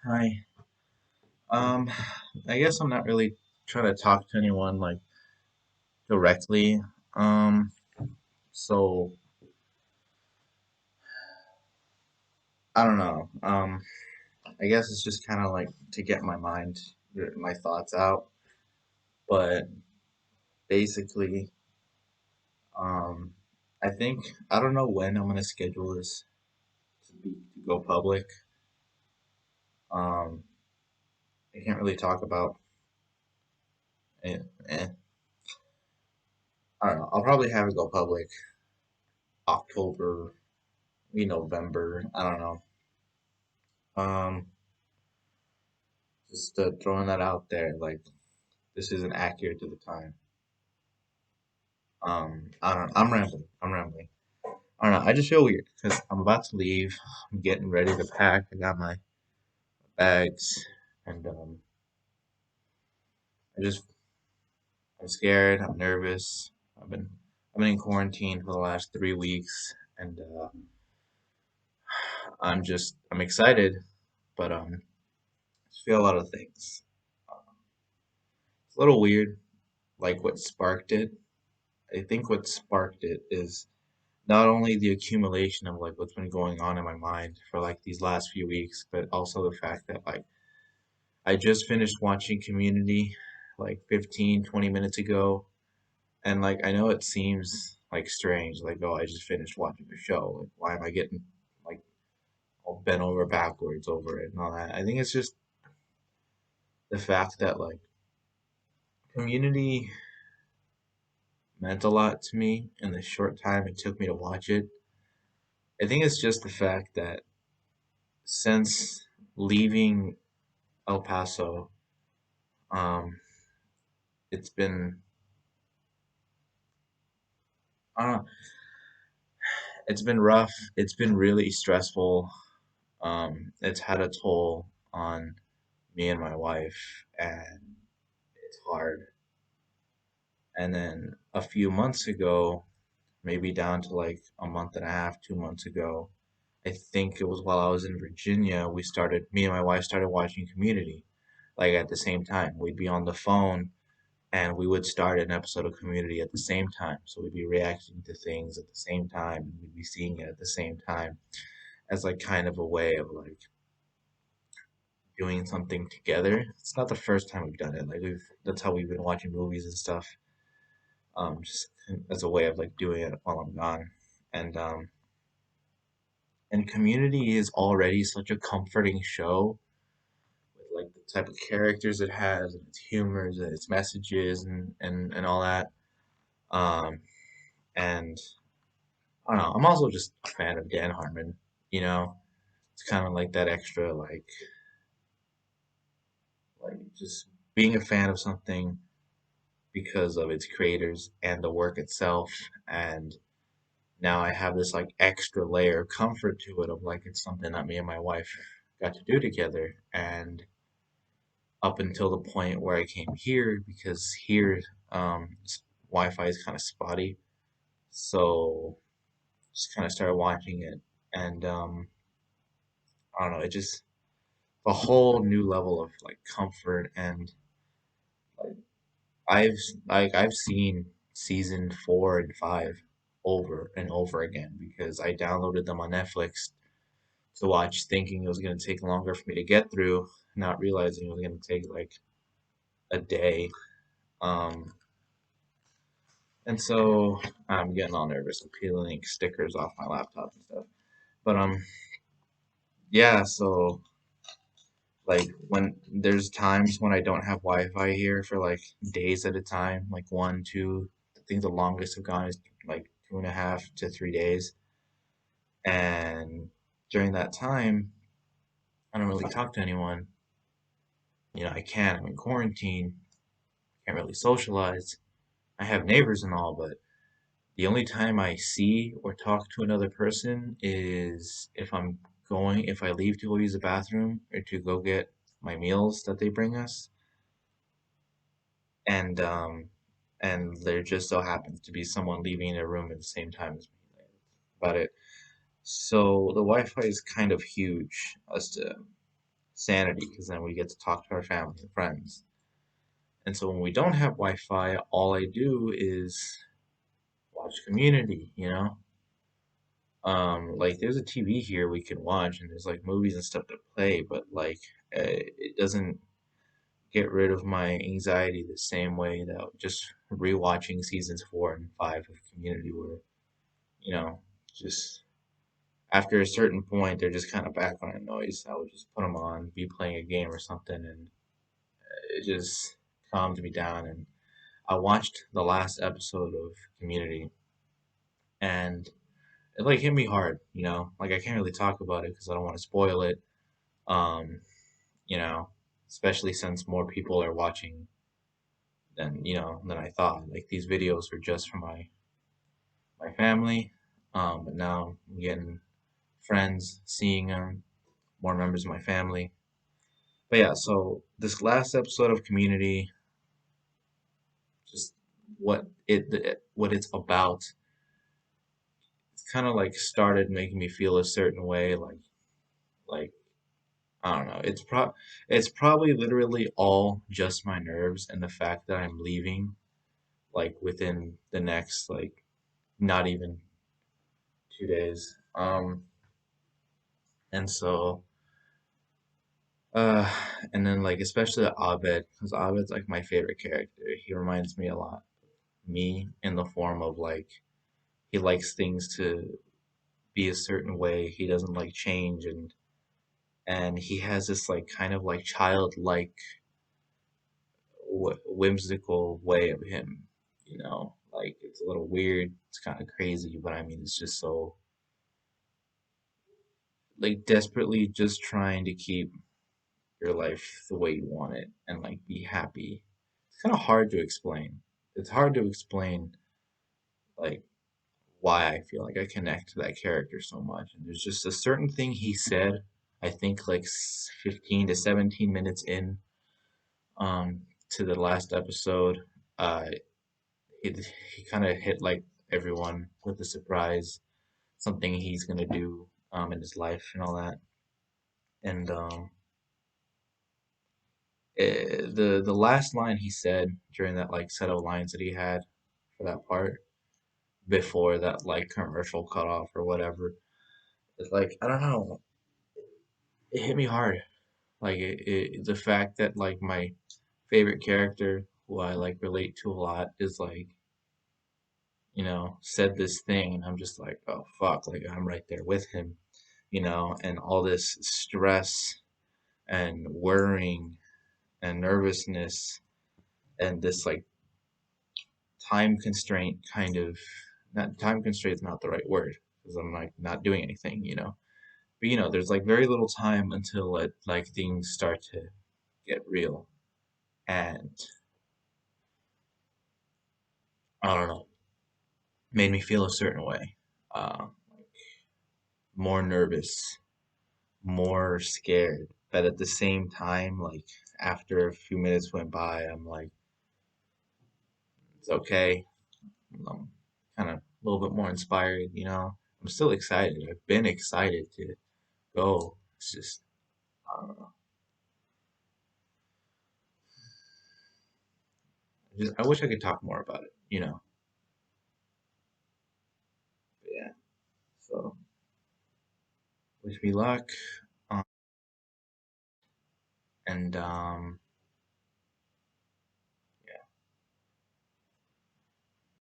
Hi. Um, I guess I'm not really trying to talk to anyone like directly. Um, so I don't know. I guess it's just kind of like to get my thoughts out. But basically, um, I think I don't know when I'm gonna schedule this to go public. Um, I can't really talk about it. I don't know. I'll probably have it go public October, November. I don't know. Um, just throwing that out there, like this isn't accurate to the time. I don't. I'm rambling. I'm rambling. I don't know. I just feel weird because I'm about to leave. I'm getting ready to pack. I got my bags, and I just I'm scared. I'm nervous. I've been in quarantine for the last 3 weeks, and I'm excited, but I feel a lot of things. Um, it's a little weird, like what sparked it. I think what sparked it is not only the accumulation of like what's been going on in my mind for like these last few weeks, but also the fact that like I just finished watching Community like 15, 20 minutes ago. And like I know it seems like strange, like, oh, I just finished watching the show. Like, why am I getting like all bent over backwards over it and all that? I think it's just the fact that like Community meant a lot to me in the short time it took me to watch it. I think it's just the fact that since leaving El Paso, um, it's been I don't know, it's been rough. It's been really stressful. It's had a toll on me and my wife, and it's hard. And then a few months ago, maybe down to like a month and a half, 2 months ago, I think it was while I was in Virginia, me and my wife started watching Community, like at the same time. We'd be on the phone and we would start an episode of Community at the same time. So we'd be reacting to things at the same time, and we'd be seeing it at the same time as like kind of a way of like doing something together. It's not the first time we've done it. Like we've that's how we've been watching movies and stuff. Just as a way of like doing it while I'm gone. And and Community is already such a comforting show with like the type of characters it has and its humors and its messages and all that. Um, and I don't know. I'm also just a fan of Dan Harmon. You know, it's kind of like that extra, like just being a fan of something because of its creators and the work itself. And now I have this like extra layer of comfort to it of like it's something that me and my wife got to do together. And up until the point where I came here, because here Wi-Fi is kind of spotty, so just kind of started watching it, and I don't know, it just a whole new level of like comfort and like I've I've seen season 4 and 5 over and over again because I downloaded them on Netflix to watch, thinking it was going to take longer for me to get through, not realizing it was going to take like a day. Um, and so I'm getting all nervous and peeling stickers off my laptop and stuff. But yeah. So like when there's times when I don't have Wi-Fi here for like days at a time, like one, two. I think the longest I've gone is like 2.5 to 3 days. And during that time, I don't really talk to anyone. I can't. I'm in quarantine. Can't really socialize. I have neighbors and all, but the only time I see or talk to another person is if I leave to go use the bathroom or to go get my meals that they bring us, and there just so happens to be someone leaving their room at the same time as me. Like, that's about it. So the Wi-Fi is kind of huge as to sanity because then we get to talk to our family and friends. And so when we don't have Wi-Fi, all I do is watch Community, you know? Like there's a TV here we can watch and there's like movies and stuff to play, but like it doesn't get rid of my anxiety the same way that just rewatching seasons 4 and 5 of Community were, you know, just after a certain point they're just kind of background noise. I would just put them on, be playing a game or something, and it just calmed me down. And I watched the last episode of Community, and it like hit me hard, you know. Like I can't really talk about it because I don't want to spoil it. Um, you know, especially since more people are watching than I thought. Like these videos were just for my family, but now I'm getting friends seeing them, more members of my family. But yeah, so this last episode of Community, just what it's about, it's kind of like started making me feel a certain way, like I don't know. It's probably literally all just my nerves and the fact that I'm leaving like within the next like not even 2 days. And so uh and then like especially Abed, because Abed's like my favorite character. He reminds me a lot of me in the form of like he likes things to be a certain way. He doesn't like change, and he has this like kind of like childlike whimsical way of him, you know, like it's a little weird, it's kind of crazy, but I mean, it's just so like desperately just trying to keep your life the way you want it and like be happy. It's kind of hard to explain. It's hard to explain like why I feel like I connect to that character so much. And there's just a certain thing he said, I think like 15 to 17 minutes in to the last episode. Uh, he he kind of hit like everyone with a surprise, something he's gonna do in his life and all that. And the last line he said during that like set of lines that he had for that part before that like commercial cut off or whatever, it's like I don't know, it hit me hard. Like the fact that like my favorite character who I like relate to a lot is like said this thing, and I'm just like, oh fuck, like I'm right there with him, and all this stress and worrying and nervousness and this like time constraint kind of not time constraint is not the right word because I'm like not doing anything, but there's like very little time until like things start to get real, and I don't know, made me feel a certain way, like more nervous, more scared, but at the same time, like after a few minutes went by, I'm like, it's okay. I'm kind of a little bit more inspired, I'm still excited. I've been excited to go. It's just, I don't know. I wish I could talk more about it. But yeah, so wish me luck. Um, and